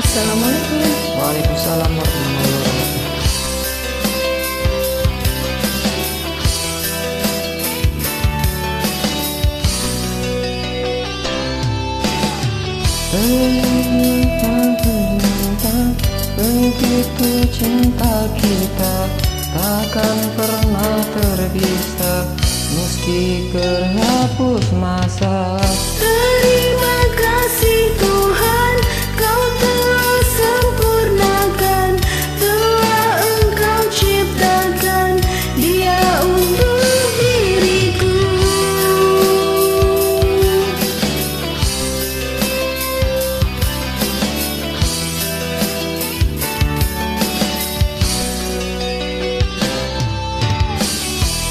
Assalamualaikum. Waalaikumsalam warahmatullahi wabarakatuh. Begitu cinta kita takkan pernah terpisah, meski terhapus masa. Terima kasih Tuhan, Kau telah sempurnakan, telah Engkau ciptakan Dia untuk diriku.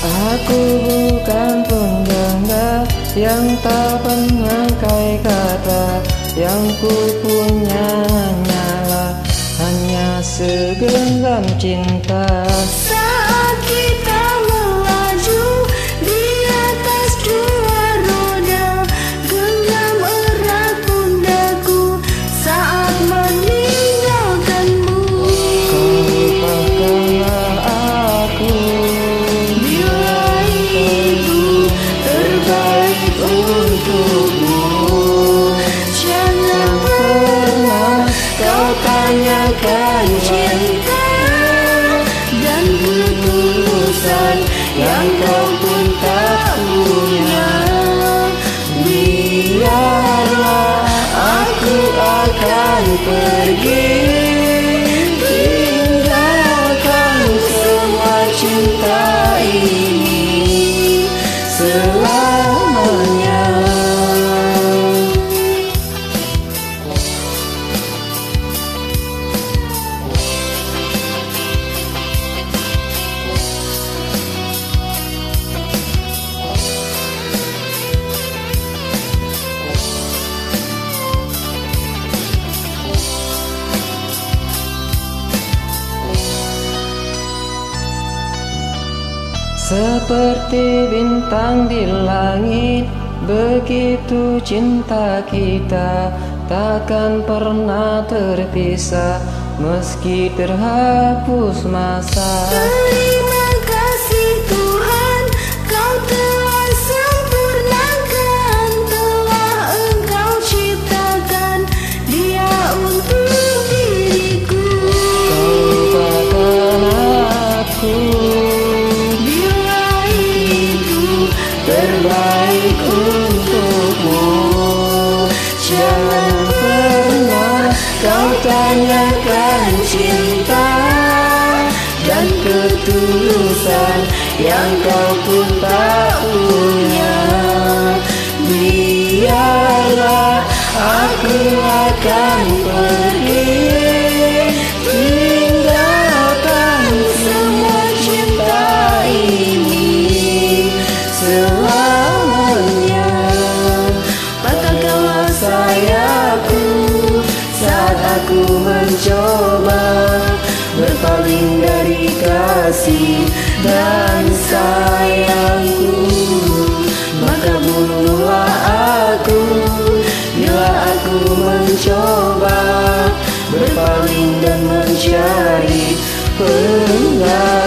Aku bukan pengganda yang tak penangkai kata, yang ku punya hanya segenggam cinta. Saat kita melaju di atas dua roda, genggam erat pundakku saat meninggalkanmu. Kau lupakanlah aku Bila itu terbaik untukmu, jangan pernah kau tanyakan cinta dan ketulusan yang kau pun tak punya. Biarlah aku akan pergi, tinggalkan semua cinta ini selamanya. Seperti bintang di langit, begitu cinta kita takkan pernah terpisah, meski terhapus masa. Terima kasih Tuhan, Kau telah sempurnakan, telah Engkau ciptakan Dia untuk diriku. Kau lupakan aku, Bila itu terbaik untukmu. Jangan pernah kau tanyakan cinta dan ketulusan yang kau pun tak punya. Biarlah aku akan pergi, tinggalkan semua cinta ini selamanya. Patahkanlah sayapku saat aku mencoba berpaling dari kasih dan sayangku, maka bunuhlah aku bila aku mencoba berpaling dan mencari pengganti.